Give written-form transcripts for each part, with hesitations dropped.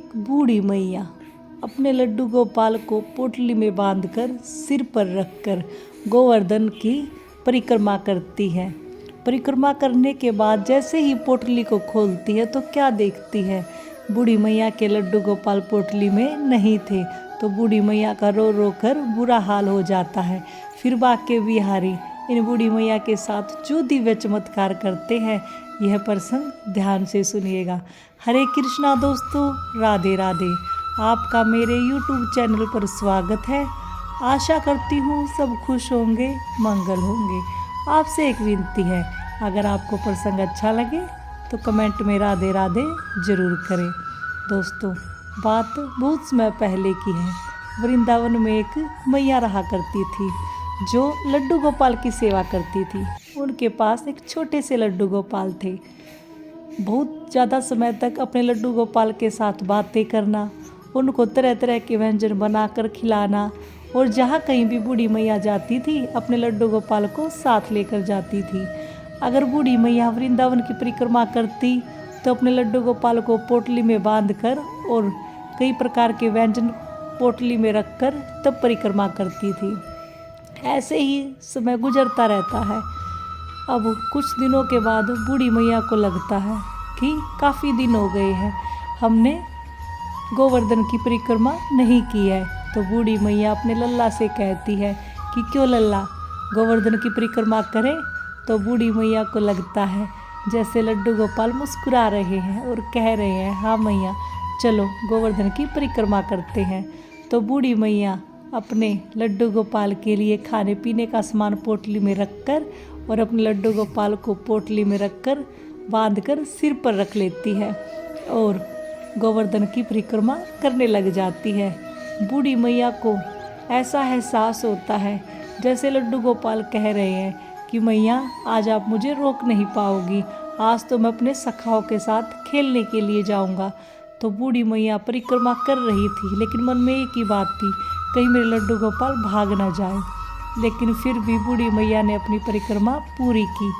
एक बूढ़ी मैया अपने लड्डू गोपाल को पोटली में बांधकर सिर पर रखकर गोवर्धन की परिक्रमा करती है। परिक्रमा करने के बाद जैसे ही पोटली को खोलती है तो क्या देखती है, बूढ़ी मैया के लड्डू गोपाल पोटली में नहीं थे। तो बूढ़ी मैया का रो रो कर बुरा हाल हो जाता है। फिर बाके बिहारी इन बूढ़ी मैया के साथ जो दिव्य चमत्कार करते हैं, यह प्रसंग ध्यान से सुनिएगा। हरे कृष्णा दोस्तों, राधे राधे। आपका मेरे YouTube चैनल पर स्वागत है। आशा करती हूँ सब खुश होंगे, मंगल होंगे। आपसे एक विनती है, अगर आपको प्रसंग अच्छा लगे तो कमेंट में राधे राधे ज़रूर करें। दोस्तों, बात बहुत समय पहले की है। वृंदावन में एक मैया रहा करती थी जो लड्डू गोपाल की सेवा करती थी। उनके पास एक छोटे से लड्डू गोपाल थे। बहुत ज़्यादा समय तक अपने लड्डू गोपाल के साथ बातें करना, उनको तरह तरह के व्यंजन बनाकर खिलाना, और जहाँ कहीं भी बूढ़ी मैया जाती थी अपने लड्डू गोपाल को साथ लेकर जाती थी। अगर बूढ़ी मैया वृंदावन की परिक्रमा करती तो अपने लड्डू गोपाल को पोटली में बांधकर और कई प्रकार के व्यंजन पोटली में रखकर तब परिक्रमा करती थी। ऐसे ही समय गुजरता रहता है। अब कुछ दिनों के बाद बूढ़ी मैया को लगता है कि काफ़ी दिन हो गए हैं, हमने गोवर्धन की परिक्रमा नहीं की है। तो बूढ़ी मैया अपने लल्ला से कहती है कि क्यों लल्ला, गोवर्धन की परिक्रमा करें। तो बूढ़ी मैया को लगता है जैसे लड्डू गोपाल मुस्कुरा रहे हैं और कह रहे हैं, हाँ मैया चलो गोवर्धन की परिक्रमा करते हैं। तो बूढ़ी मैया अपने लड्डू गोपाल के लिए खाने पीने का सामान पोटली में रखकर और अपने लड्डू गोपाल को पोटली में रखकर बांधकर सिर पर रख लेती है और गोवर्धन की परिक्रमा करने लग जाती है। बूढ़ी मैया को ऐसा एहसास होता है जैसे लड्डू गोपाल कह रहे हैं कि मैया आज आप मुझे रोक नहीं पाओगी, आज तो मैं अपने सखाओं के साथ खेलने के लिए जाऊंगा। तो बूढ़ी मैया परिक्रमा कर रही थी, लेकिन मन में एक ही बात थी, कहीं मेरे लड्डू गोपाल भाग न जाए। लेकिन फिर भी बूढ़ी मैया ने अपनी परिक्रमा पूरी की।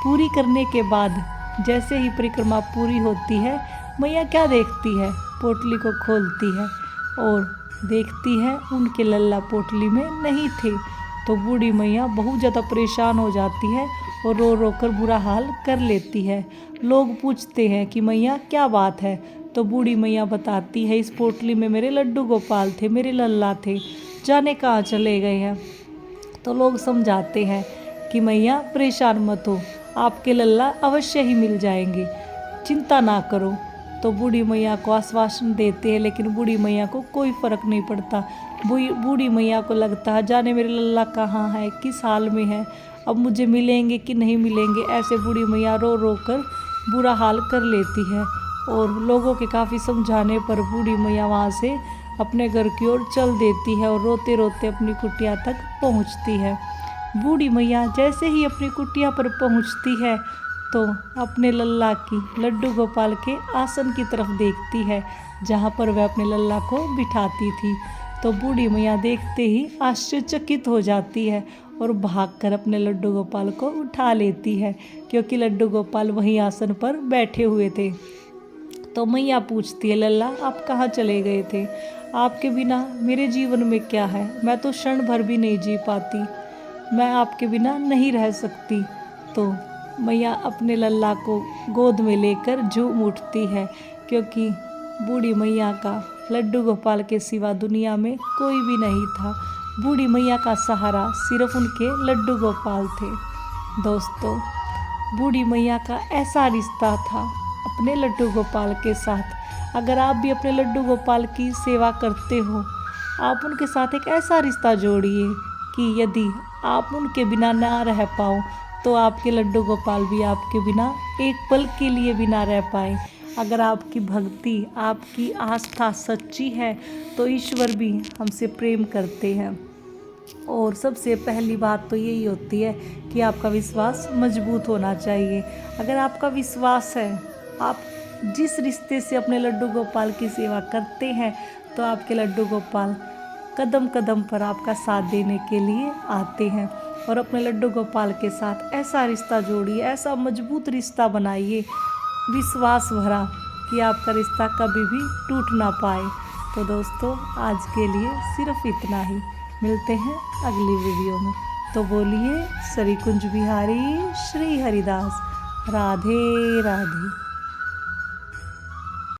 पूरी करने के बाद जैसे ही परिक्रमा पूरी होती है, मैया क्या देखती है, पोटली को खोलती है और देखती है उनके लल्ला पोटली में नहीं थे। तो बूढ़ी मैया बहुत ज़्यादा परेशान हो जाती है और रो रो कर बुरा हाल कर लेती है। लोग पूछते हैं कि मैया क्या बात है। तो बूढ़ी मैया बताती है, इस पोटली में मेरे लड्डू गोपाल थे, मेरे लल्ला थे, जाने कहाँ चले गए हैं। तो लोग समझाते हैं कि मैया परेशान मत हो, आपके लल्ला अवश्य ही मिल जाएंगे, चिंता ना करो। तो बूढ़ी मैया को आश्वासन देते हैं, लेकिन बूढ़ी मैया को कोई फ़र्क नहीं पड़ता। बूढ़ी मैया को लगता है जाने मेरे लल्ला कहाँ है, किस हाल में है, अब मुझे मिलेंगे कि नहीं मिलेंगे। ऐसे बूढ़ी मैया रो रो कर बुरा हाल कर लेती है और लोगों के काफ़ी समझाने पर बूढ़ी मैया वहाँ से अपने घर की ओर चल देती है और रोते रोते अपनी कुटिया तक पहुँचती है। बूढ़ी मैया जैसे ही अपनी कुटिया पर पहुँचती है तो अपने लल्ला की, लड्डू गोपाल के आसन की तरफ देखती है जहाँ पर वह अपने लल्ला को बिठाती थी। तो बूढ़ी मैया देखते ही आश्चर्यचकित हो जाती है और भागकर अपने लड्डू गोपाल को उठा लेती है, क्योंकि लड्डू गोपाल वहीं आसन पर बैठे हुए थे। तो मैया पूछती है, लल्ला आप कहाँ चले गए थे, आपके बिना मेरे जीवन में क्या है, मैं तो क्षण भर भी नहीं जी पाती, मैं आपके बिना नहीं रह सकती। तो मैया अपने लल्ला को गोद में लेकर झूम उठती है, क्योंकि बूढ़ी मैया का लड्डू गोपाल के सिवा दुनिया में कोई भी नहीं था। बूढ़ी मैया का सहारा सिर्फ उनके लड्डू गोपाल थे। दोस्तों, बूढ़ी मैया का ऐसा रिश्ता था अपने लड्डू गोपाल के साथ। अगर आप भी अपने लड्डू गोपाल की सेवा करते हो, आप उनके साथ एक ऐसा रिश्ता जोड़िए कि यदि आप उनके बिना ना रह पाओ तो आपके लड्डू गोपाल भी आपके बिना एक पल के लिए भी ना रह पाए। अगर आपकी भक्ति, आपकी आस्था सच्ची है तो ईश्वर भी हमसे प्रेम करते हैं। और सबसे पहली बात तो यही होती है कि आपका विश्वास मजबूत होना चाहिए। अगर आपका विश्वास है, आप जिस रिश्ते से अपने लड्डू गोपाल की सेवा करते हैं, तो आपके लड्डू गोपाल कदम कदम पर आपका साथ देने के लिए आते हैं। और अपने लड्डू गोपाल के साथ ऐसा रिश्ता जोड़िए, ऐसा मजबूत रिश्ता बनाइए, विश्वास भरा, कि आपका रिश्ता कभी भी टूट ना पाए। तो दोस्तों आज के लिए सिर्फ इतना ही, मिलते हैं अगली वीडियो में। तो बोलिए श्री कुंज बिहारी श्री हरिदास, राधे राधे।